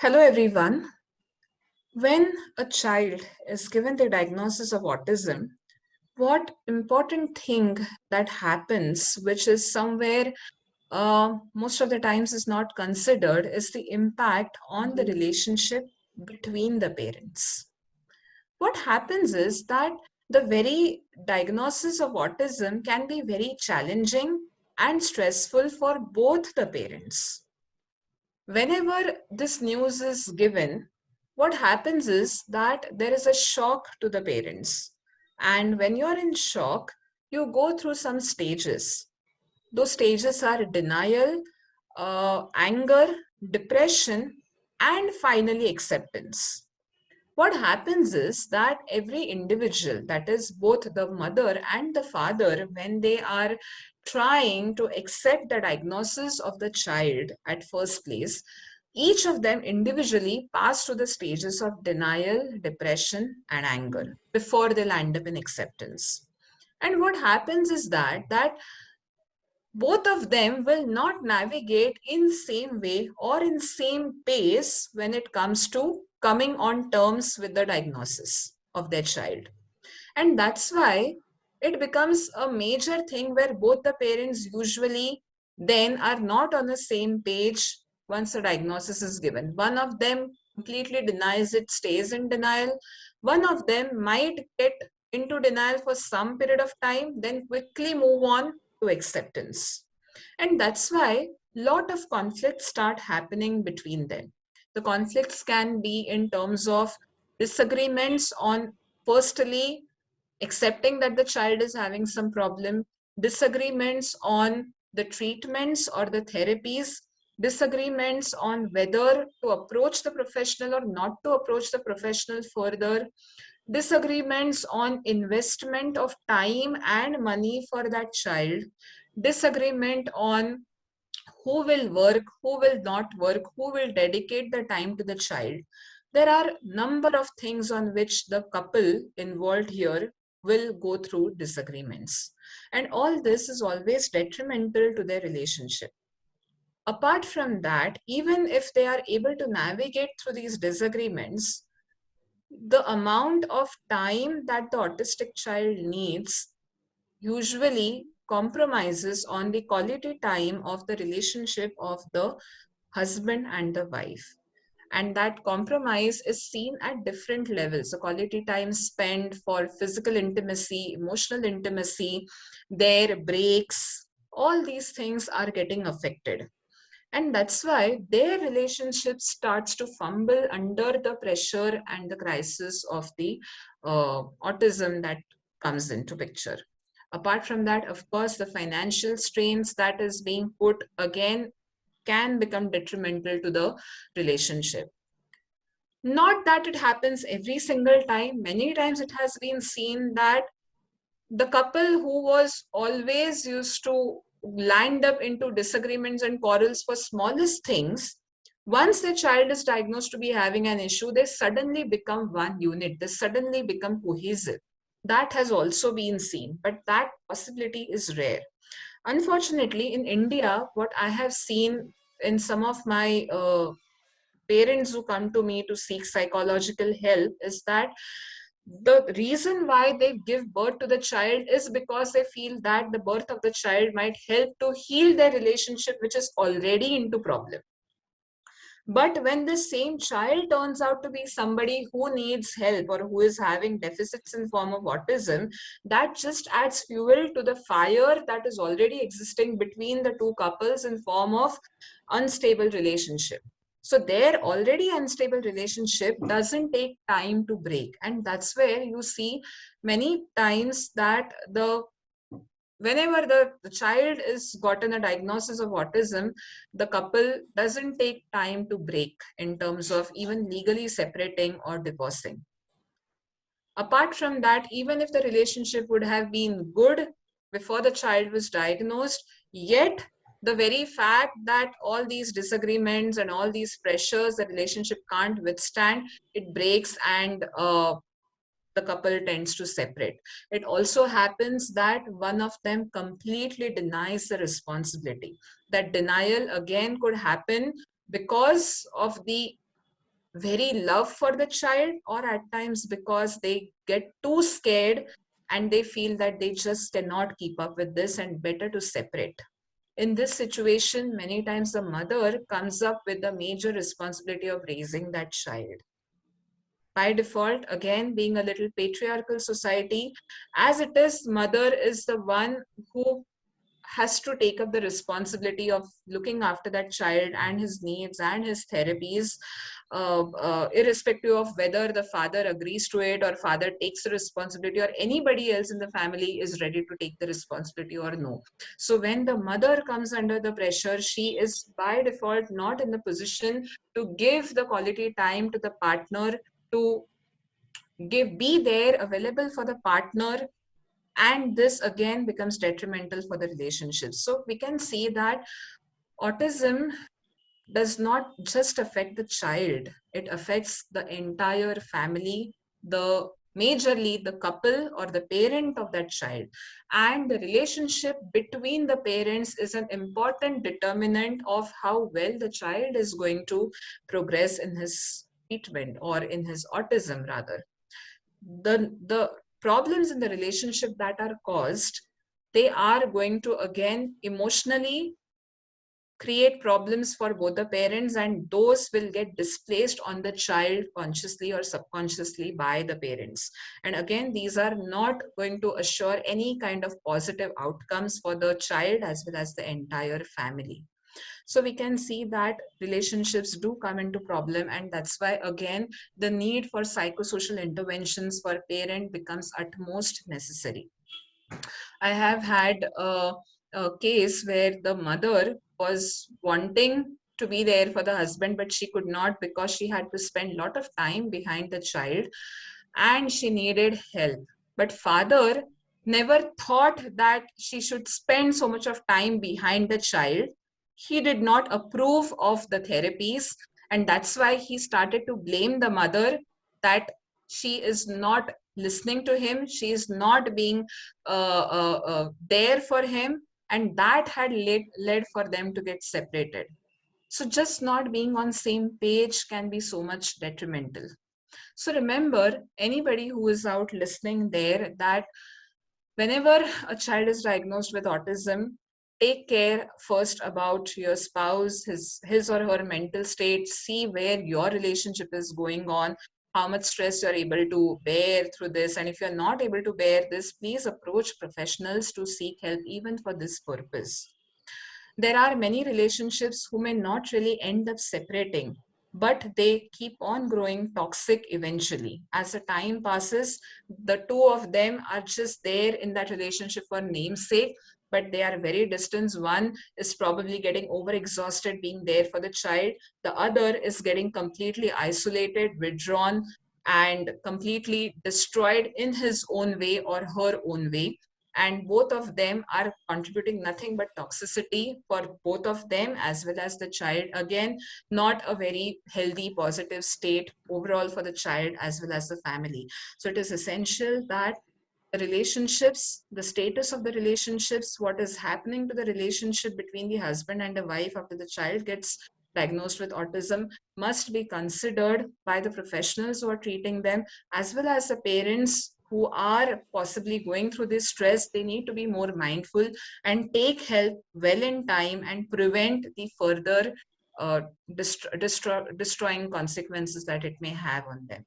Hello, everyone. When a child is given the diagnosis of autism, what important thing that happens, which is somewhere most of the times is not considered, is the impact on the relationship between the parents. What happens is that the very diagnosis of autism can be very challenging and stressful for both the parents. Whenever this news is given, what happens is that there is a shock to the parents. And when you're in shock, you go through some stages. Those stages are denial, anger, depression, and finally acceptance. What happens is that every individual, that is both the mother and the father, when they are trying to accept the diagnosis of the child at first place, each of them individually pass through the stages of denial, depression, and anger before they land up in acceptance. And what happens is that both of them will not navigate in same way or in same pace when it comes to coming on terms with the diagnosis of their child. And that's why it becomes a major thing where both the parents usually then are not on the same page once a diagnosis is given. One of them completely denies it, stays in denial. One of them might get into denial for some period of time, then quickly move on to acceptance. And that's why lot of conflicts start happening between them. The conflicts can be in terms of disagreements on firstly accepting that the child is having some problem, disagreements on the treatments or the therapies, disagreements on whether to approach the professional or not to approach the professional further, disagreements on investment of time and money for that child, disagreement on who will work, who will not work, who will dedicate the time to the child. There are number of things on which the couple involved here will go through disagreements. And all this is always detrimental to their relationship. Apart from that, even if they are able to navigate through these disagreements, the amount of time that the autistic child needs usually compromises on the quality time of the relationship of the husband and the wife. And that compromise is seen at different levels. So quality time spent for physical intimacy, emotional intimacy, their breaks, all these things are getting affected. And that's why their relationship starts to fumble under the pressure and the crisis of the autism that comes into picture. Apart from that, of course, the financial strains that is being put again can become detrimental to the relationship. Not that it happens every single time. Many times it has been seen that the couple who was always used to land up into disagreements and quarrels for smallest things, once the child is diagnosed to be having an issue, they suddenly become one unit. They suddenly become cohesive. That has also been seen, but that possibility is rare. Unfortunately, in India, what I have seen in some of my parents who come to me to seek psychological help is that the reason why they give birth to the child is because they feel that the birth of the child might help to heal their relationship, which is already into problem. But when the same child turns out to be somebody who needs help or who is having deficits in form of autism, that just adds fuel to the fire that is already existing between the two couples in form of unstable relationship. So their already unstable relationship doesn't take time to break. And that's where you see many times that whenever the child is gotten a diagnosis of autism, the couple doesn't take time to break in terms of even legally separating or divorcing. Apart from that, even if the relationship would have been good before the child was diagnosed, yet the very fact that all these disagreements and all these pressures the relationship can't withstand, it breaks and the couple tends to separate. It also happens that one of them completely denies the responsibility. That denial again could happen because of the very love for the child, or at times because they get too scared and they feel that they just cannot keep up with this and better to separate. In this situation, many times the mother comes up with the major responsibility of raising that child. By default, again, being a little patriarchal society, as it is, mother is the one who has to take up the responsibility of looking after that child and his needs and his therapies, irrespective of whether the father agrees to it or father takes the responsibility or anybody else in the family is ready to take the responsibility or no. So when the mother comes under the pressure, she is by default not in the position to give the quality time to the partner, to be there available for the partner, and this again becomes detrimental for the relationship. So we can see that autism does not just affect the child, it affects the entire family, the majorly the couple or the parent of that child. And the relationship between the parents is an important determinant of how well the child is going to progress in his treatment or in his autism rather. The problems in the relationship that are caused, they are going to again emotionally create problems for both the parents, and those will get displaced on the child consciously or subconsciously by the parents. And again, these are not going to assure any kind of positive outcomes for the child as well as the entire family. So we can see that relationships do come into problem, and that's why again the need for psychosocial interventions for parent becomes utmost necessary. I have had a case where the mother was wanting to be there for the husband, but she could not because she had to spend a lot of time behind the child and she needed help. But father never thought that she should spend so much of time behind the child. He did not approve of the therapies, and that's why he started to blame the mother that she is not listening to him, she is not being there for him, and that had led for them to get separated. So just not being on same page can be so much detrimental. So remember, anybody who is out listening there, that whenever a child is diagnosed with autism, take care first about your spouse, his or her mental state, see where your relationship is going on, how much stress you're able to bear through this. And if you're not able to bear this, please approach professionals to seek help even for this purpose. There are many relationships who may not really end up separating, but they keep on growing toxic eventually. As the time passes, the two of them are just there in that relationship for namesake, but they are very distant. One is probably getting overexhausted being there for the child, the other is getting completely isolated, withdrawn, and completely destroyed in his own way or her own way, and both of them are contributing nothing but toxicity for both of them as well as the child. Again, not a very healthy positive state overall for the child as well as the family. So it is essential that the relationships, the status of the relationships, what is happening to the relationship between the husband and the wife after the child gets diagnosed with autism, must be considered by the professionals who are treating them, as well as the parents who are possibly going through this stress. They need to be more mindful and take help well in time and prevent the further destroying consequences that it may have on them.